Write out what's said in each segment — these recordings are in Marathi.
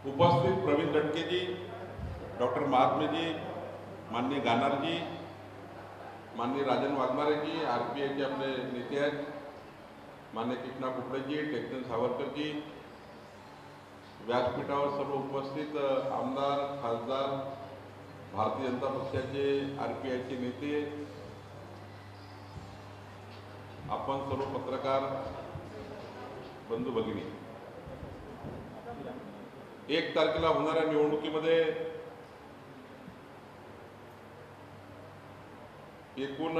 उपस्थित प्रवीण दटके जी, डॉक्टर महात्मे जी, माननीय गानार जी, माननीय राजन वाघमारे जी, आरपीआयचे आपले नेते आहेत, माननीय कृष्णा कुपडे जी, टेक्चंद सावरकर जी, व्यासपीठावर सर्व उपस्थित आमदार, खासदार, भारतीय जनता पक्षाचे, आरपीआयचे नेते, आपण सर्व पत्रकार बंधू भगिनी, 1 तारखेला होणाऱ्या निवडणुकीमध्ये एकूण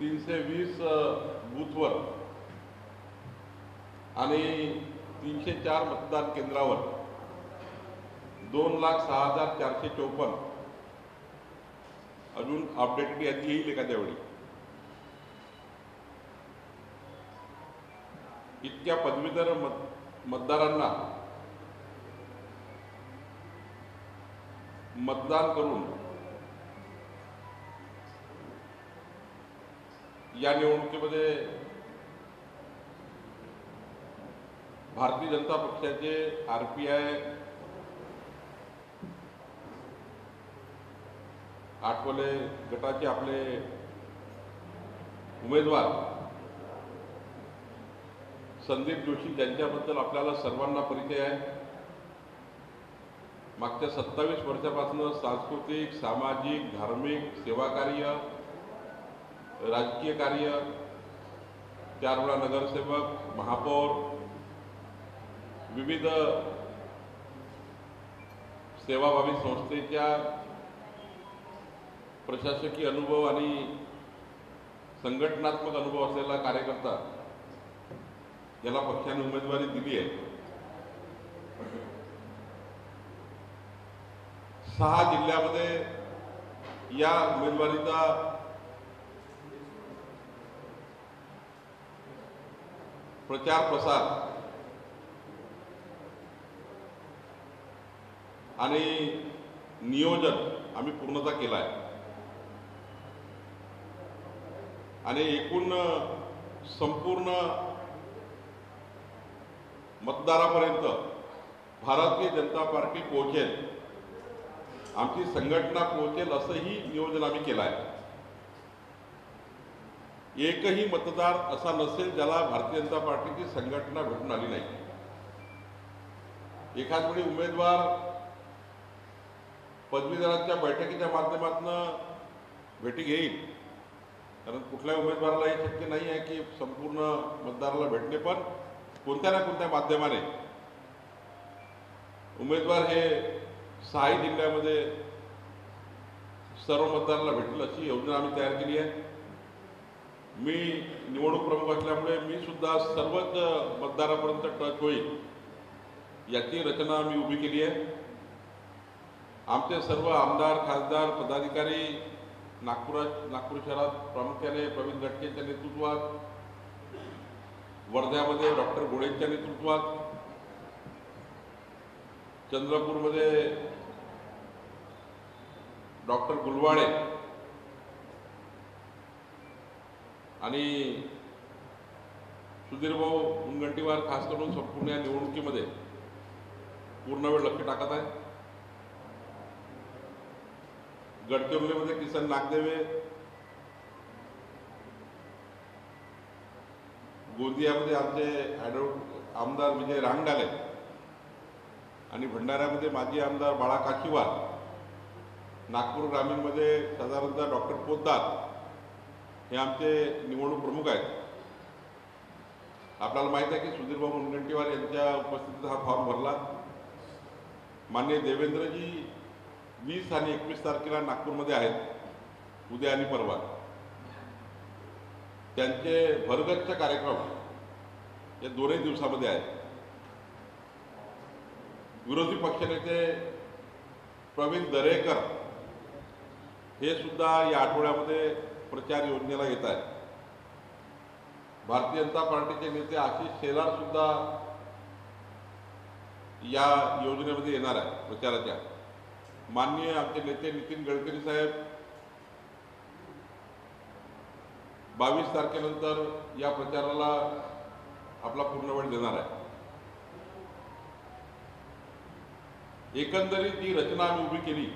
320 बूथवर आणि 304 मतदान केंद्रावर 2,06,454 अजून अपडेटेड यादी येईल एखाद्या वेळी इतक्या पदवीधर मतदारांना मतदान करून या निवडणुकीमध्ये भारतीय जनता पक्षाचे, आरपीआय, आठवले गटाचे आपले उमेदवार संदीप जोशी, ज्यांच्याबद्दल आपल्याला सर्वांना परिचय आहे, मागच्या 27 वर्षापासून सांस्कृतिक, सामाजिक, धार्मिक, सेवाकार्य, राजकीय कार्य, 4 वेळा नगरसेवक, महापौर, विविध सेवाभावी संस्थेच्या प्रशासकीय अनुभव आणि संघटनात्मक अनुभव असलेला कार्यकर्ता ज्याला पक्षाने उमेदवारी दिली आहे, 6 जिल्ह्यामध्ये या उमेदवारीचा प्रचार प्रसार आणि नियोजन आम्ही पूर्णता केला आहे आणि एकूण संपूर्ण मतदारापर्यंत भारतीय जनता पार्टी पोहोचेल, आमची संघटना पोहोचेल असंही नियोजन आम्ही केलं आहे. एकही मतदार असा नसेल ज्याला भारतीय जनता पार्टीची संघटना भेटून आली नाही. एखाद वेळी उमेदवार पदवीधरांच्या बैठकीच्या माध्यमातून भेटी घेईल, कारण कुठल्याही उमेदवाराला हे शक्य नाही आहे की संपूर्ण मतदाराला भेटणे, पण कोणत्या ना कोणत्या माध्यमाने उमेदवार हे 6 जिल्ह्यामध्ये सर्व मतदाराला भेटेल अशी योजना आम्ही तयार केली आहे. मी निवडणूक प्रमुख असल्यामुळे मी सुद्धा सर्वच मतदारापर्यंत टच होईल याची रचना मी उभी केली आहे. आमचे सर्व आमदार, खासदार, पदाधिकारी नागपूर शहरात प्रामुख्याने प्रवीण दटकेंच्या नेतृत्वात, वर्ध्यामध्ये डॉक्टर गोळेंच्या नेतृत्वात, चंद्रपूरमध्ये डॉक्टर गुलवाडे आणि सुधीरभाऊ मुनगंटीवार खास करून संपूर्ण या निवडणुकीमध्ये पूर्ण वेळ लक्ष टाकत आहे. गडचिरोलीमध्ये किसन नागदेवे, गोंदियामध्ये आमचे आमदार विजय रांगडाले आणि भंडाऱ्यामध्ये माजी आमदार बाळा काशीवार, नागपूर ग्रामीणमध्ये साधारणतः डॉक्टर पोद्दार हे आमचे निवडणूक प्रमुख आहेत. आपल्याला माहीत आहे की सुधीरभाऊ मुनगंटीवार यांच्या उपस्थितीत हा फॉर्म भरला. माननीय देवेंद्रजी 20 आणि 21 तारखेला नागपूरमध्ये आहेत, उद्या आणि परवा. त्यांचे भरगच्च कार्यक्रम या 2 दिवसामध्ये आहेत. विरोधी पक्षनेते प्रवीण दरेकर हे सुद्धा या आठवड्यामध्ये प्रचार योजनेला येत आहेत. भारतीय जनता पार्टीचे नेते आशिष शेलार सुद्धा या योजनेमध्ये येणार आहे प्रचाराच्या. माननीय आमचे नेते नितीन गडकरी साहेब 22 तारखेनंतर या प्रचाराला आपला पूर्ण वेळ देणार आहे. एकंदरीत जी रचना आम्ही उभी केली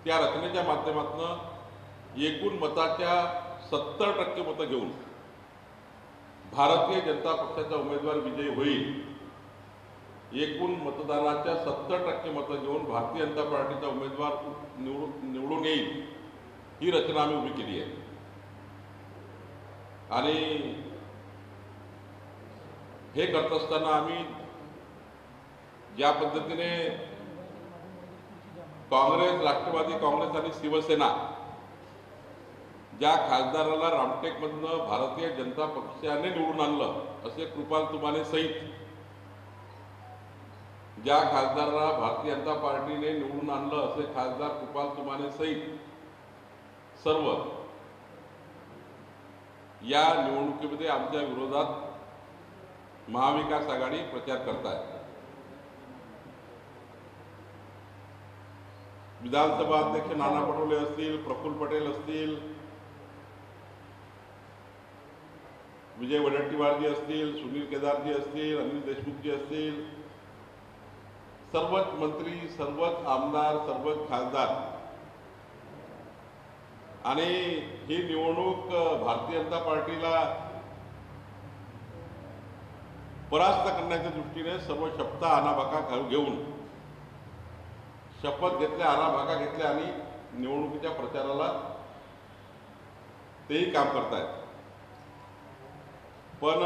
त्या रचनेच्या माध्यमातून एकूण मताच्या 70% मतं घेऊन भारतीय जनता पक्षाचा उमेदवार विजयी होईल. एकूण मतदानाच्या 70% मतं घेऊन भारतीय जनता पार्टीचा उमेदवार निवडून येईल ही रचना आम्ही उभी केली आहे. आणि हे करत असताना आम्ही ज्या पद्धतीने काँग्रेस, राष्ट्रवादी काँग्रेस आणि शिवसेना ज्या खासदाराला रामटेकमधनं भारतीय जनता पक्षाने निवडून आणलं असे कृपाल तुमाने सहित ज्या खासदाराला भारतीय जनता पार्टीने निवडून आणलं असे खासदार कृपाल तुमाने सहित सर्व या निवडणुकीमध्ये आमच्या विरोधात महाविकास आघाडी प्रचार करतायत. विधानसभा अध्यक्ष नाना पटोले असतील, प्रफुल्ल पटेल असतील, विजय वडेट्टीवारजी असतील, सुनील केदारजी असतील, अनिल देशमुखजी असतील, सर्वच मंत्री, सर्वच आमदार, सर्वच खासदार आणि ही निवडणूक भारतीय जनता पार्टीला परास्त करण्याच्या दृष्टीने सर्व शपथ आनाभाका घेऊन शपथ घेतल्या, आनाभाका घेतल्या आणि निवडणुकीच्या प्रचाराला तेही काम करतायत. पण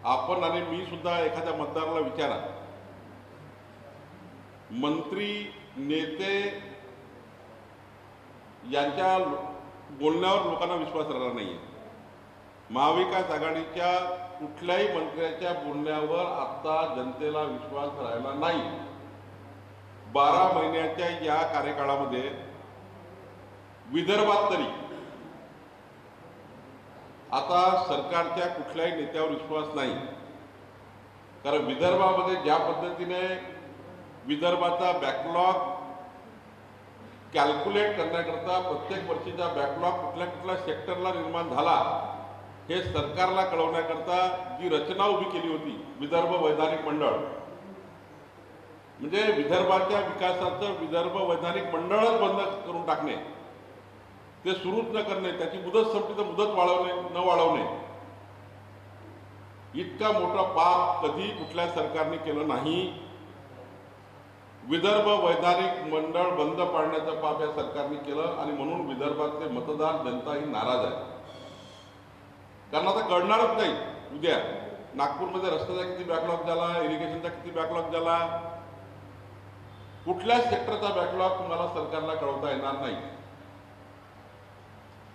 आपण आणि मी सुद्धा एखाद्या मतदाराला विचारा, मंत्री, नेते यांच्या बोलण्यावर लोकांना विश्वास राहिला नाहीये. महाविकास आघाडीच्या कुठल्याही मंत्र्याच्या बोलण्यावर आता जनतेला विश्वास राहिला नाही. 12 महिन्याच्या या कार्यकाळामध्ये विदर्भात तरी आता सरकारच्या कुठल्याही नेत्यावर विश्वास नाही. कारण विदर्भामध्ये ज्या पद्धतीने विदर्भाचा बॅकलॉग कॅल्क्युलेट करण्याकरता प्रत्येक वर्षीचा बॅकलॉग कुठल्या कुठल्या सेक्टरला निर्माण झाला हे सरकारला कळवण्याकरता जी रचना उभी केली होती विदर्भ वैधानिक मंडळ, म्हणजे विदर्भाच्या विकासाचं विदर्भ वैधानिक मंडळच बंद करून टाकणे, ते सुरूच न करणे, त्याची मुदत संपली तर मुदत न वाढवणे, इतका मोठा पाप कधी कुठल्या सरकारने केलं नाही. विदर्भ वैधानिक मंडळ बंद पाडण्याचं पाप या सरकारने केलं आणि म्हणून विदर्भातले मतदार, जनता ही नाराज आहे. कारण आता कळणारच नाही उद्या नागपूरमध्ये रस्त्याचा किती बॅकलॉग झाला, इरिगेशनचा किती बॅकलॉग झाला, कुठल्याच सेक्टरचा बॅकलॉग तुम्हाला सरकारला कळवता येणार नाही.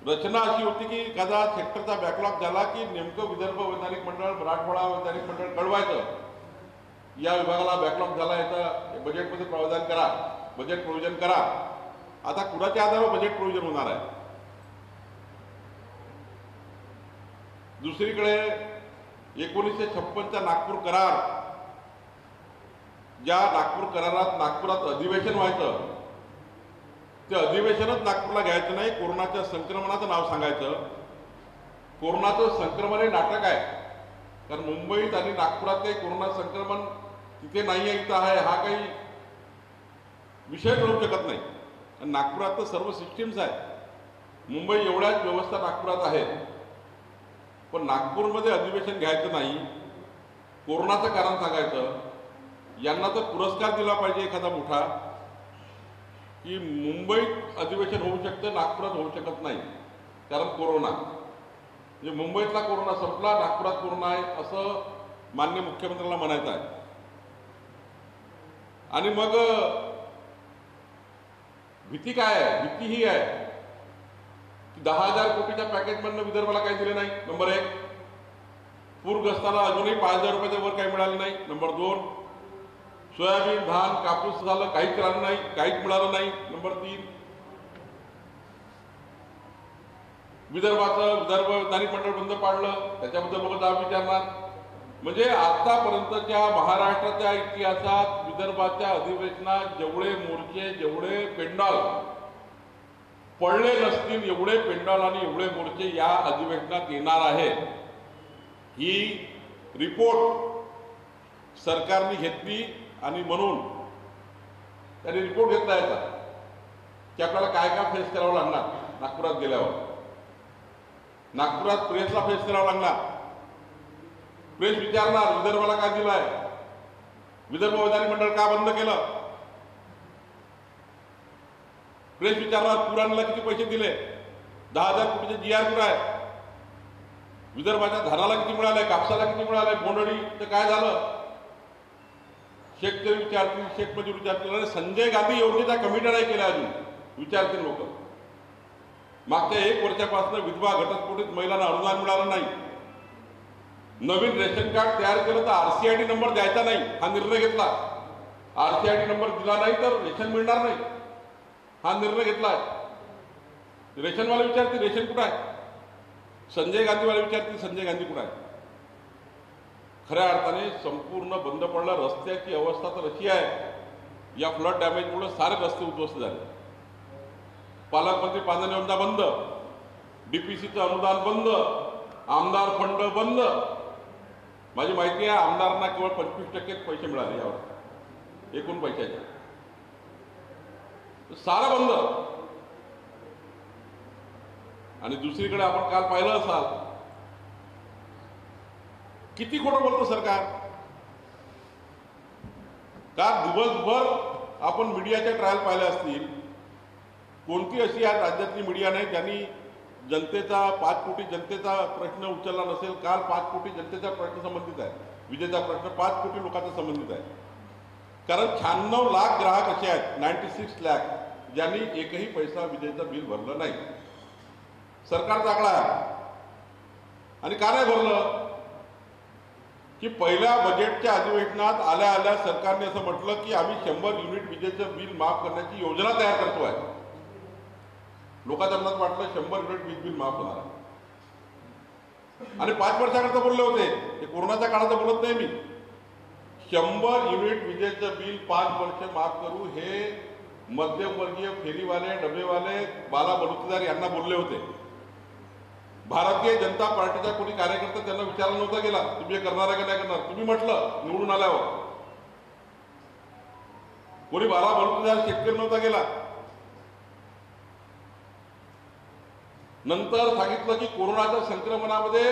रचना अशी होती की एखादा सेक्टरचा बॅकलॉग झाला की नेमकं विदर्भ वैधानिक मंडळ, मराठवाडा वैधानिक मंडळ कळवायचं, या विभागाला बॅकलॉग झाला, याचा बजेटमध्ये प्रावधान करा, बजेट प्रोव्हिजन करा. आता कुणाच्या आधारावर बजेट प्रोव्हिजन होणार आहे? दुसरीकडे 1956चा नागपूर करार, ज्या नागपूर करारात नागपुरात अधिवेशन व्हायचं, ते अधिवेशनच नागपूरला घ्यायचं नाही, कोरोनाच्या संक्रमणाचं नाव सांगायचं. कोरोनाचं संक्रमण हे नाटक आहे. कारण मुंबईत आणि नागपुरात काही कोरोना संक्रमण तिथे नाही आहे, इथं आहे, हा काही विषय ठरू शकत नाही. आणि नागपुरात तर सर्व सिस्टीम्स आहे. मुंबई एवढ्याच व्यवस्था नागपुरात आहेत, पण नागपूरमध्ये अधिवेशन घ्यायचं नाही, कोरोनाचं कारण सांगायचं. यांना तर पुरस्कार दिला पाहिजे एखादा मोठा, की मुंबईत अधिवेशन होऊ शकतं, नागपुरात होऊ शकत नाही कारण कोरोना. म्हणजे मुंबईतला कोरोना संपला, नागपुरात कोरोना आहे असं माननीय मुख्यमंत्र्यांना म्हणायचं आहे. आणि मग भीती काय आहे? भीती ही आहे की 10,000 कोटीच्या पॅकेजमधनं विदर्भाला काही दिले नाही, नंबर 1. पूरग्रस्तांना अजूनही 5,000 रुपयाच्या वर काही मिळाले नाही, नंबर 2. सोयाबीन, धान, कापूस झालं, काहीच मिळालं नाही, काहीच मिळालं नाही, नंबर 3. विदर्भ वैधानिक मंडळ बंद पाडलं, त्याच्याबद्दल लोक दाब विचारणार. म्हणजे आतापर्यंतच्या महाराष्ट्राच्या इतिहासात विदर्भाच्या अधिवेशनात जेवढे मोर्चे, जेवढे पेंडॉल पडले नसतील, एवढे पेंडॉल आणि एवढे मोर्चे या अधिवेशनात येणार आहे. ही रिपोर्ट सरकारने घेतली आणि म्हणून त्यांनी रिपोर्ट घेतला याचा की आपल्याला काय काय फेस करावं लागणार. नागपुरात गेल्यावर नागपुरात प्रेसला फेस करावं लागणार. प्रेस विचारणार विदर्भाला काय दिलाय, विदर्भ वैधानिक मंडळ का बंद केलं. प्रेस विचारणार पुराणला किती पैसे दिले, 10,000 कोटीचे GR कुठं आहे, विदर्भाच्या धानाला किती मिळाले, कापसाला किती मिळाले, बोंडअळी तर काय झालं. शेतकरी विचारतील, शेतमजूर विचारतील. अरे संजय गांधी योजनेचा कमिटी नाही केला अजून, विचारतील लोक. मागच्या 1 वर्षापासून विधवा घटस्फोटित महिलांना अनुदान मिळालं नाही. नवीन रेशन कार्ड तयार केलं तर RCID नंबर द्यायचा नाही हा निर्णय घेतला. RCID नंबर दिला नाही तर रेशन मिळणार नाही हा निर्णय घेतलाय. रेशनवाले विचारतील रेशन कुठं आहे, संजय गांधीवाले विचारतील संजय गांधी कुठं आहे. खऱ्या अर्थाने संपूर्ण बंद पडला. रस्त्याची अवस्था तर अशी आहे, या फ्लड डॅमेजमुळे सारे रस्ते उद्ध्वस्त झाले. पालकमंत्री पांढरी योजना बंद, DPCचं अनुदान बंद, आमदार फंड बंद. माझी माहिती आहे आमदारांना केवळ 25% पैसे मिळाले यावर एकूण पैशाचे. सारं बंद. आणि दुसरीकडे आपण काल पाहिलं असाल किती खोटं बोलतं सरकार. काल दिवसभर आपण मीडियाच्या ट्रायल पाहिल्या असतील. कोणती अशी या राज्यातली मीडिया नाही ज्यांनी जनतेचा 5 कोटी जनतेचा प्रश्न उचलला नसेल. काल 5 कोटी जनतेचा प्रश्न संबंधित आहे, विजेचा प्रश्न 5 कोटी लोकांचा संबंधित आहे. कारण 96 लाख ग्राहक असे आहेत, 96 लाख, ज्यांनी एकही पैसा विजेचं बिल भरलं नाही. सरकारचा आकडा आहे. आणि का नाही भरलं की पहिल्या बजेटच्या अधिवेशनात आल्या आल्या सरकारने असं म्हटलं की आम्ही 100 युनिट विजेचं बिल माफ करण्याची योजना तयार करतो आहे. लोकांच्या मनात वाटलं 100 युनिट वीज बिल माफ होणार आणि 5 वर्षाकरता बोलले होते. ते कोरोनाच्या काळात बोलत नाही मी. 100 युनिट विजेचं बिल 5 वर्ष माफ करू हे मध्यमवर्गीय फेरीवाले, डबेवाले, बाला बलुतेदार यांना बोलले होते. भारतीय जनता पार्टीचा कोणी कार्यकर्ता त्यांना विचारला नव्हता गेला तुम्ही हे करणार आहे का नाही करणार. तुम्ही म्हटलं निवडून आल्यावर. कोणी बाला बलुतेदार शेतकरी नव्हता गेला. नंतर सांगितलं की कोरोनाच्या संक्रमणामध्ये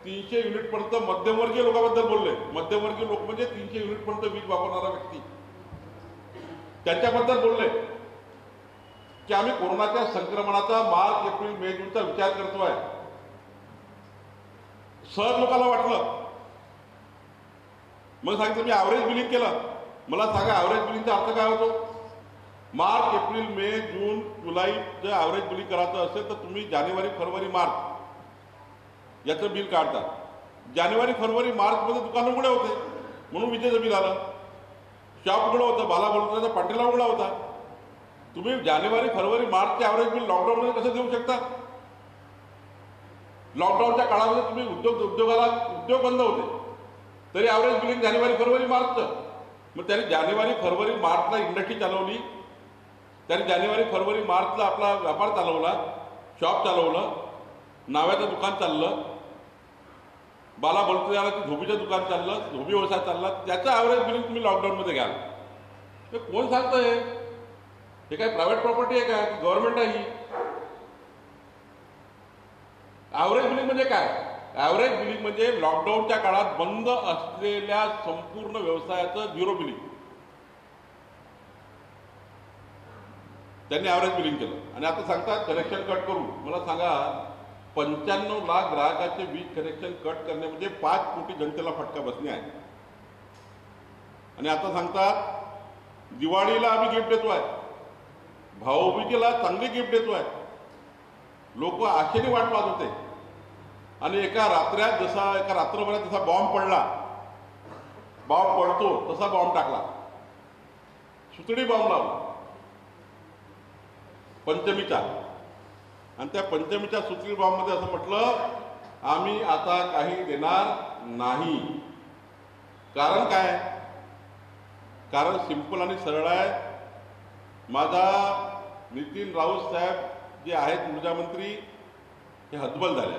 300 युनिट पर्यंत मध्यमवर्गीय लोकांबद्दल बोलले. मध्यमवर्गीय लोक म्हणजे 300 युनिट पर्यंत वीज वापरणारा व्यक्ती, त्यांच्याबद्दल बोलले की आम्ही कोरोनाच्या संक्रमणाचा मार्च, एप्रिल, मे, जूनचा विचार करतोय. सहज लोकांना वाटलं. मग सांगितलं मी ॲव्हरेज बिलिंग केलं. मला सांगा ॲव्हरेज बिलिंगचा अर्थ काय होतो. मार्च, एप्रिल, मे, जून, जुलै जर ॲव्हरेज बिलिंग करायचं असेल तर तुम्ही जानेवारी, फरवरी, मार्च याचं बिल काढता. जानेवारी, फरवरी, मार्चमध्ये दुकानं उघडे होते म्हणून विजेचं बिल आलं. शॉप उघडं होतं, बाला बलुतेदारचा पाटीला उघडा होता. तुम्ही जानेवारी, फरवरी, मार्चचे ॲव्हरेज बिल लॉकडाऊनमध्ये कसं देऊ शकता. लॉकडाऊनच्या काळामध्ये तुम्ही उद्योग बंद होते तरी ॲव्हरेज बिलिंग जानेवारी, फरवरी, मार्चचं. मग त्यांनी जानेवारी, फरवरी, मार्चला इंडस्ट्री चालवली. त्यांनी जानेवारी, फरवरी, मार्चला आपला व्यापार चालवला, शॉप चालवलं, नाव्याचं दुकान चाललं, बाला बलुतेदाराचं धोबीचं दुकान चाललं, धोबी व्यवसाय चालला. त्याचं ॲव्हरेज बिलिंग तुम्ही लॉकडाऊनमध्ये घ्याल. हे कोण सांगतं. हे काय प्रायव्हेट प्रॉपर्टी आहे का, गव्हर्नमेंट आहे ही. ॲव्हरेज बिलिंग म्हणजे काय. ॲव्हरेज बिलिंग म्हणजे लॉकडाऊनच्या काळात बंद असलेल्या संपूर्ण व्यवसायाचं झिरो बिलिंग. त्यांनी ॲव्हरेज बिलिंग केलं आणि आता सांगतात कनेक्शन कट करू. मला सांगा 95 लाख ग्राहकाचे वीज कनेक्शन कट करणे म्हणजे 5 कोटी जनतेला फटका बसणे आहे. आणि आता सांगतात दिवाळीला आम्ही गिफ्ट देतोय, भाऊबीजेला चांगली गिफ्ट देतोय. लोक आशेने वाट पाहत होते आणि एका रात्रभरात जसा बॉम्ब पडला, बॉम्ब पडतो तसा बॉम्ब टाकला, सुतडी बॉम्ब लावला पंचमीचा. आणि त्या पंचमीच्या सुतळी बॉम्बमध्ये असं म्हटलं आम्ही आता काही देणार नाही. कारण काय. कारण सिंपल आणि सरळ आहे. माझा नितीन राऊत साहेब जे आहेत ऊर्जा मंत्री हे हतबल झाले.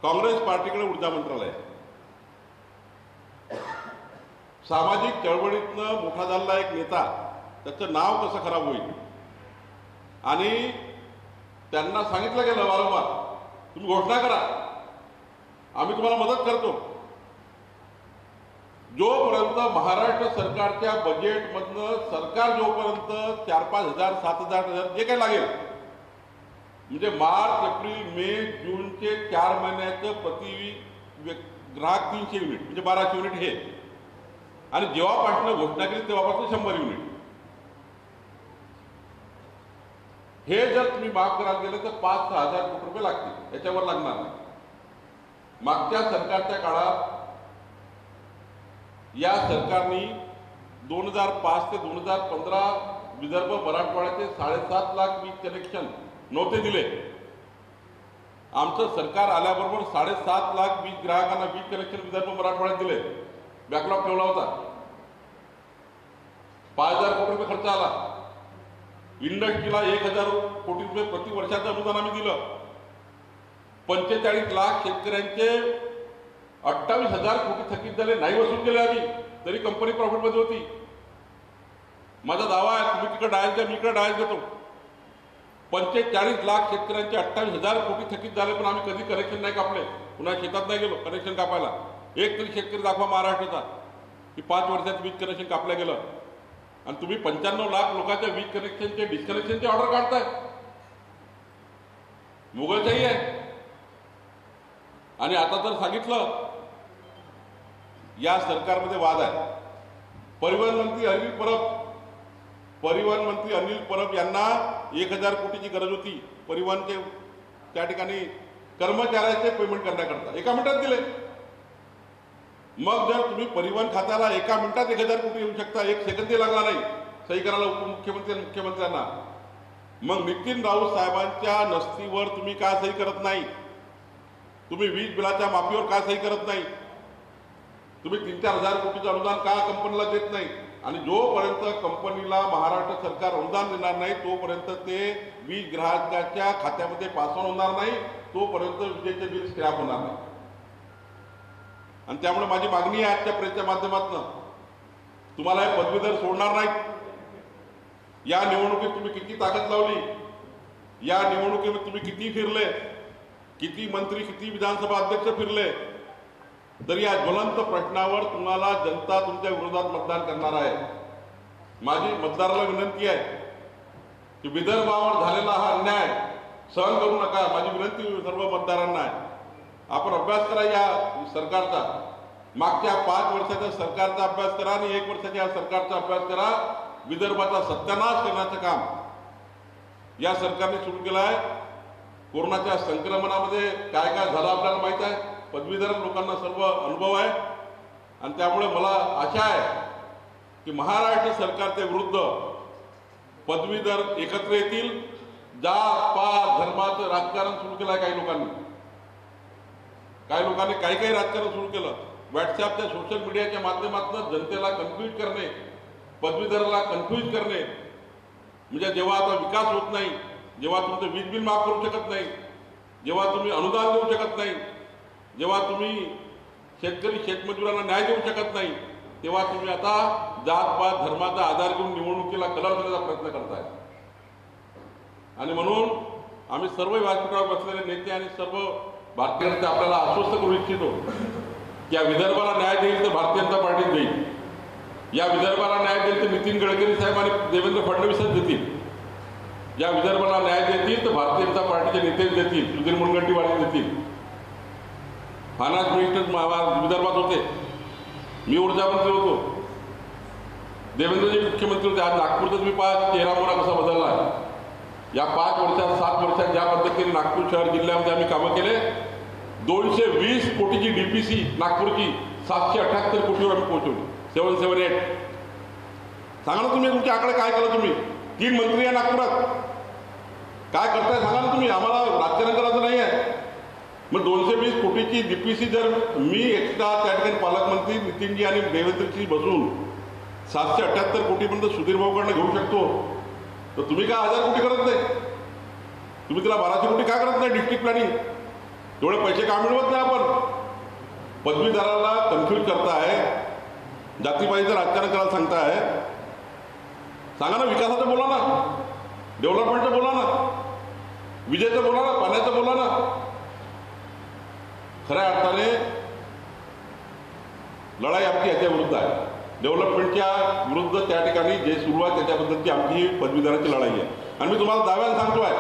काँग्रेस पार्टीकडे ऊर्जा मंत्रालय आहे, सामाजिक चळवळीतनं मोठा झालेला एक नेता, त्याचं नाव कसं खराब होईल? आणि त्यांना सांगितलं गेलं वारंवार, तुम्ही घोषणा करा, आम्ही तुम्हाला मदत करतो. जोपर्यंत महाराष्ट्र सरकारच्या बजेटमधनं सरकार जोपर्यंत 4-5 हजार 7,000 जे काही लागेल, म्हणजे मार्च एप्रिल मे जूनचे 4 महिन्याचं प्रति ग्राहक 300 युनिट म्हणजे 1200 युनिट हे, आणि जेव्हापासून घोषणा केली तेव्हापासून 100 युनिट हे जर तुम्ही माफ करायला गेले तर 5-6 हजार कोटी रुपये लागतील, याच्यावर लागणार नाही. मागच्या सरकारच्या काळात या सरकारने 2005 ते 2015 विदर्भ मराठवाड्याचे 7.5 लाख वीज कनेक्शन नव्हते दिले. आमचं सरकार आल्याबरोबर 7.5 लाख वीज ग्राहकांना वीज कनेक्शन विदर्भ मराठवाड्यात दिले. बॅकलॉग ठेवला होता. 5,000 कोटी रुपये खर्च आला. इंडस्ट्रीला 1,000 कोटी रुपये प्रति वर्षाचं अनुदान आम्ही दिलं. 45 लाख शेतकऱ्यांचे 28,000 कोटी थकीत झाले, नाही वसूल केले आम्ही, तरी कंपनी प्रॉफिटमध्ये होती. माझा दावा आहे, तुम्ही तिकडे डायल द्या, मी इकडे डायल देतो. 45 लाख शेतकऱ्यांचे 28,000 कोटी थकीत झाले, पण आम्ही कधी कनेक्शन नाही कापले. पुन्हा शेतात नाही गेलो कनेक्शन कापायला. एक तरी शेतकरी दाखवा महाराष्ट्राचा की 5 वर्षात वीज कनेक्शन कापलं गेलं. आणि तुम्ही 95 लाख लोकांच्या वीज कनेक्शनचे डिस्कनेक्शनचे ऑर्डर काढताय. मुघलशाही आहे. आणि आता तर सांगितलं या सरकारमध्ये वाद आहे. परिवहन मंत्री अनिल परब यांना 1,000 कोटीची गरज होती परिवहनचे त्या ठिकाणी कर्मचाऱ्याचे पेमेंट करण्याकरता. 1 मिनिटात दिले. मग जर तुम्ही परिवहन खात्याला 1 मिनिटात 1,000 कोटी येऊ शकता, 1 सेकंदही लागला नाही सही करायला उपमुख्यमंत्री आणि मुख्यमंत्र्यांना, मग नितीन राऊत साहेबांच्या नस्तीवर तुम्ही का सही करत नाही? तुम्ही वीज बिलाच्या माफीवर का सही करत नाही? तुम्ही 3-4 हजार कोटीचं अनुदान का कंपनीला देत नाही? आणि जोपर्यंत कंपनीला महाराष्ट्र सरकार अनुदान देणार नाही तोपर्यंत ते वीज ग्राहकाच्या खात्यामध्ये पास होणार नाही, तोपर्यंत विजेचे बिल स्क्रॅप होणार नाही. आणि त्यामुळे माझी मागणी आहे आजच्या प्रेसच्या माध्यमातून, तुम्हाला हे पदवीधर सोडणार नाहीत. या निवडणुकीत तुम्ही किती ताकद लावली, या निवडणुकीमध्ये तुम्ही किती फिरले, किती मंत्री किती विधानसभा अध्यक्ष फिरले, तरी या ज्वलंत प्रश्नावर तुम्हाला जनता तुमच्या विरोधात मतदान करणार आहे. माझी मतदाराला विनंती आहे की विदर्भावर झालेला हा अन्याय सहन करू नका. माझी विनंती सर्व मतदारांना आहे, आपण अभ्यास करा या सरकारचा. मागच्या 5 वर्षाच्या सरकारचा अभ्यास करा आणि 1 वर्षाच्या सरकारचा अभ्यास करा. विदर्भाचा सत्यानाश करण्याचं काम या सरकारने सुरू केलं आहे. कोरोनाच्या संक्रमणामध्ये काय काय झालं आपल्याला माहीत आहे. पदवीधर लोकांना सर्व अनुभव आहे. आणि त्यामुळे मला आशा आहे की महाराष्ट्र सरकारच्या विरुद्ध पदवीधर एकत्र येतील. जात पात धर्माचं राजकारण सुरू केलं आहे काही लोकांनी. काही राजकारण सुरू केलं. व्हॉट्सअपच्या सोशल मीडियाच्या माध्यमातून जनतेला कन्फ्यूज करणे, पदवीधराला कन्फ्यूज करणे. म्हणजे जेव्हा आता विकास होत नाही, जेव्हा तुमचं वीज बिल माफ करू शकत नाही, जेव्हा तुम्ही अनुदान देऊ शकत नाही, जेव्हा तुम्ही शेतकरी शेतमजुरांना न्याय देऊ शकत नाही, तेव्हा तुम्ही आता जातपात धर्माचा आधार घेऊन निवडणुकीला कलर देण्याचा प्रयत्न करताय. आणि म्हणून आम्ही सर्व व्यासपीठावर बसलेले नेते आणि सर्व भारतीयांचे आपल्याला आश्वस्त करू इच्छितो की या विदर्भाला न्याय देईल तर भारतीय जनता पार्टीच देईल. या विदर्भाला न्याय देईल तर नितीन गडकरी साहेब आणि देवेंद्र फडणवीसच देतील. या विदर्भाला न्याय देतील तर भारतीय जनता पार्टीचे नेतेच देतील, सुधीर मुनगंटीवार देतील. फायनान्स मिनिस्टर विदर्भात होते, मी ऊर्जा मंत्री होतो, देवेंद्रजी मुख्यमंत्री होते. आज नागपूरचा तुम्ही पहा चेहरा कसा बदलला आहे. या 5 वर्षात 7 वर्षात ज्या पद्धतीने नागपूर शहर जिल्ह्यामध्ये आम्ही कामं केले, 220 कोटीची डीपीसी नागपूरची 778 कोटीवर आम्ही पोहोचवली. 778. सांगा ना तुम्ही तुमच्या आकडे काय केलं तुम्ही. 3 मंत्री आहे नागपुरात, काय करताय सांगा ना तुम्ही. आम्हाला राजकारण करायचं नाही आहे. मग 220 कोटीची डीपीसी जर मी एकटा त्या ठिकाणी पालकमंत्री नितीनजी आणि देवेंद्रजी बसून 778 कोटीपर्यंत सुधीर भाऊकडनं घेऊ शकतो, तर तुम्ही का 1000 कोटी करत नाही? तुम्ही तिला 1200 कोटी का करत नाही डिस्ट्रिक्ट प्लॅनिंग? तेवढे पैसे का मिळवत नाही आपण? पदवीधराला कन्फ्यूज करताय जातीपातीचं राजकारण करायला सांगताय, सांगा ना, विकासाचं बोला ना, डेव्हलपमेंटचं बोला ना, विजेचं बोला ना, पाण्याचं बोला ना. खऱ्या अर्थाने लढाई आमची याच्या विरुद्ध आहे, डेव्हलपमेंटच्या विरुद्ध. त्या ठिकाणी जे सुरू आहे त्याच्याबद्दलची आमची पदवीधराची लढाई आहे. आणि मी तुम्हाला दाव्यानं सांगतोय,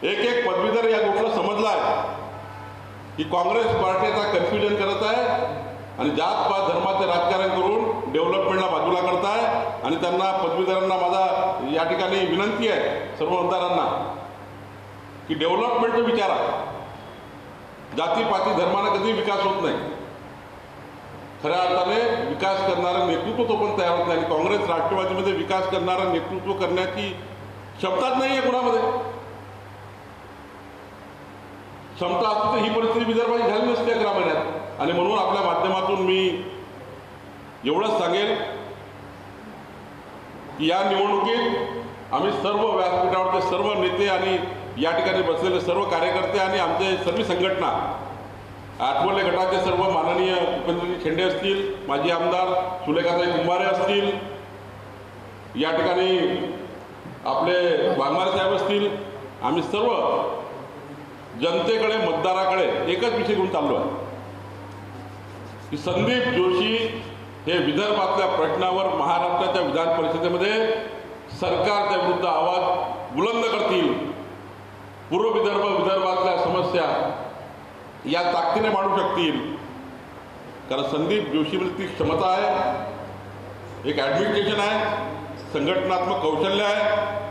एक एक पदवीधर या गोष्टीला समजला आहे की काँग्रेस पार्टीचा कन्फ्युजन करत आहे आणि जात पात धर्माचे राजकारण करून डेव्हलपमेंटला बाजूला करताय. आणि त्यांना पदवीधरांना माझा या ठिकाणी विनंती आहे सर्व मतदारांना की डेव्हलपमेंटचं विचारा. जातीपाती धर्मानं कधी विकास होत नाही. खऱ्या अर्थाने विकास करणारं नेतृत्व तो पण तयार होत नाही. आणि काँग्रेस राष्ट्रवादीमध्ये विकास करणारं नेतृत्व करण्याची क्षमताच नाही आहे कुणामध्ये. क्षमता असती तर ही परिस्थिती विदर्भाची झाली नसती 11 महिन्यात. आणि म्हणून आपल्या माध्यमातून मी एवढंच सांगेल की या निवडणुकीत आम्ही सर्व व्यासपीठावरचे सर्व नेते आणि या ठिकाणी बसलेले सर्व कार्यकर्ते आणि आमचे सर्व संघटना, आठवले गटाचे सर्व माननीय उपेंद्रजी शेंडे असतील, माजी आमदार सुलेखाताई कुंभारे असतील, या ठिकाणी आपले वाघमारे साहेब असतील, आम्ही सर्व जनतेकडे मतदाराकडे एकच विषय घेऊन चाललो आहे की संदीप जोशी हे विदर्भातल्या प्रश्नावर महाराष्ट्राच्या विधान परिषदेमध्ये सरकारच्या विरुद्ध आवाज बुलंद करतील. पूर्व विदर्भातल्या समस्या या ताकदीने मांडू शकतील. कारण संदीप जोशीमध्ये ती क्षमता आहे, एक ॲडमिनिस्ट्रेशन आहे, संघटनात्मक कौशल्य आहे,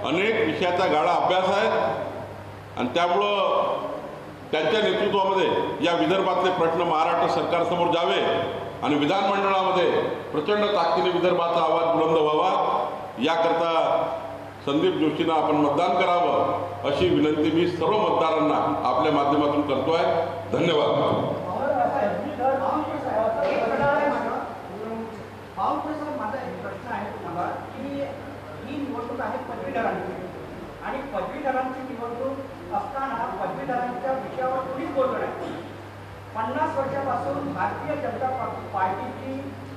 अनेक विषयाचा गाढा अभ्यास आहे. आणि त्यामुळं त्यांच्या नेतृत्वामध्ये या विदर्भातले प्रश्न महाराष्ट्र सरकारसमोर जावे आणि विधानमंडळामध्ये प्रचंड ताकदीने विदर्भाचा आवाज बुलंद व्हावा. याकरता संदीप जोशींना आपण मतदान करावं अशी विनंती मी सर्व मतदारांना आपल्या माध्यमातून करतोय. धन्यवाद. आणि पदवीधरांची निवडणूक असताना पदवीधरांच्या विषयावर कोणीच बोलतो नाही. 50 वर्षापासून भारतीय जनता पार्टीची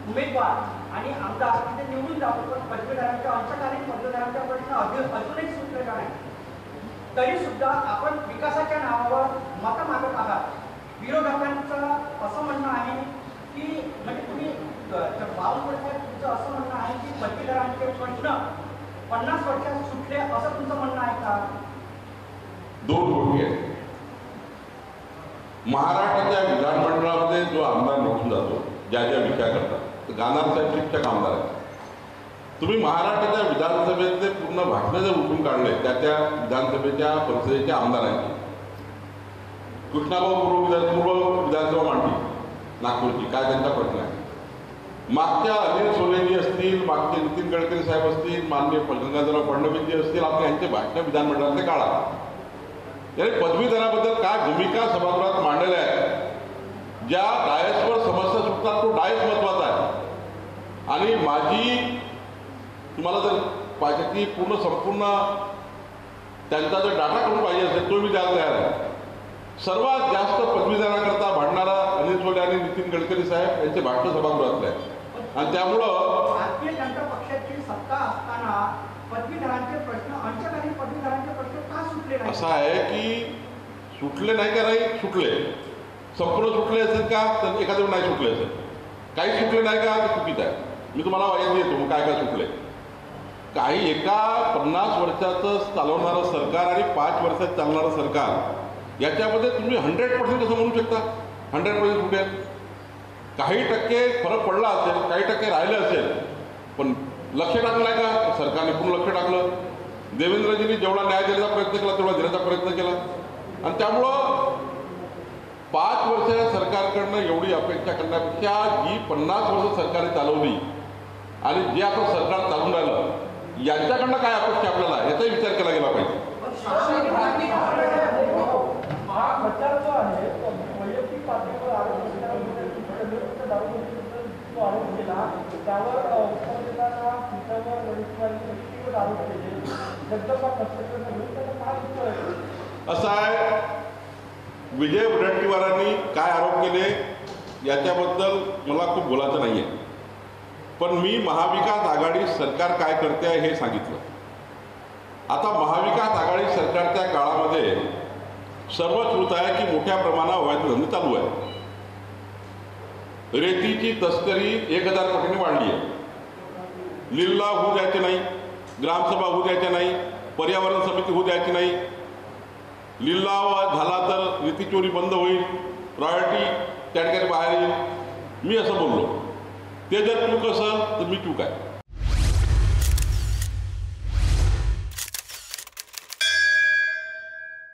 उमेदवार आणि आमदार तिथे निवडून जातो, पण पदवीधरांच्या अंशकालीन पदवीधरांचा प्रश्न अजूनही सुटलेला नाही. तरी सुद्धा आपण विकासाच्या नावावर मतं मागत आहात. विरोधकांचं असं म्हणणं आहे की म्हणजे तुम्ही 52 वर्षात तुमचं असं म्हणणं आहे की पदवीधरांचे प्रश्न 50 वर्षात सुटले असं तुमचं म्हणणं आहे का? दोन गोष्टी आहेत. महाराष्ट्राच्या विधानमंडळामध्ये जो आमदार निवडून जातो ज्या ज्या विषयाकरता, गाणार साहेब शिक्षक आमदार आहेत. तुम्ही महाराष्ट्राच्या विधानसभेतले पूर्ण भाषण जर उठून काढले त्या विधानसभेच्या परिषदेच्या आमदारांची, कृष्णाभाऊ पूर्व विधानसभा मांडली नागपूरची, काय त्यांचा प्रश्न आहे. मागच्या अनिल सोलेजी असतील, मागचे नितीन गडकरी साहेब असतील, माननीय गंगाधरराव फडणवीसजी असतील, आपले यांचे भाषण विधानमंडळातले काढा. याने पदवीधराबद्दल काय भूमिका सभागृहात मांडल्या आहेत. ज्या डायसवर समस्या सुटतात तो डायस महत्वाचा आहे. आणि माझी तुम्हाला जर पाहिजे की संपूर्ण त्यांचा जर डाटा करून पाहिजे असेल तो मी द्यायला तयार आहे. सर्वात जास्त पदवीधराकरता भांडणारा अनिल सोले आणि नितीन गडकरी साहेब यांचे भाषण सभागृहातले आहे. आणि त्यामुळं भारतीय जनता पक्षाची सत्ता असताना पदवीधरांचे प्रश्न, अंशकालीन पदवीधरांचे प्रश्न का सुटले नाही? असं आहे की सुटले नाही का, नाही सुटले, संपूर्ण सुटले असेल का तर एखाद्या नाही सुटले असेल, काही सुटले नाही का ते चुकीचं आहे. मी तुम्हाला माहिती देतो मग काय काय सुटले. काही एका 50 वर्षाचं चालवणारं सरकार आणि 5 वर्षात चालणारं सरकार याच्यामध्ये तुम्ही 100% कसं म्हणू शकता? 100% सुटेल. काही टक्के फरक पडला असेल, काही टक्के राहिले असेल, पण लक्ष टाकलं नाही का सरकारने? पूर्ण लक्ष टाकलं. देवेंद्रजींनी जेवढा न्याय देण्याचा प्रयत्न केला तेवढा देण्याचा प्रयत्न केला. आणि त्यामुळं 5 वर्ष सरकारकडनं एवढी अपेक्षा करण्यापेक्षा जी 50 वर्ष सरकारने चालवली आणि जे आता सरकार चालून राहिलं यांच्याकडनं काय अपेक्षा आपल्याला याचाही विचार केला गेला पाहिजे. असं आहे, विजय वडेट्टीवारांनी काय आरोप केले याच्याबद्दल मला खूप बोलायचं नाही आहे. पण मी महाविकास आघाडी सरकार काय करते आहे हे सांगितलं. आता महाविकास आघाडी सरकारच्या काळामध्ये सर्वच होत आहे की मोठ्या प्रमाणावर अवैध धंदे चालू आहे. रेतीची तस्करी 1000 पटीने वाढली आहे. लिलाव होऊ द्यायचे नाही, ग्रामसभा होऊ द्यायच्या नाही, पर्यावरण समिती होऊ द्यायची नाही. लिलाव झाला तर रेती चोरी बंद होईल, रॉयल्टी त्या ठिकाणी बाहेर येईल. मी असं बोललो. ते जर चूक असेल तर मी चूक आहे.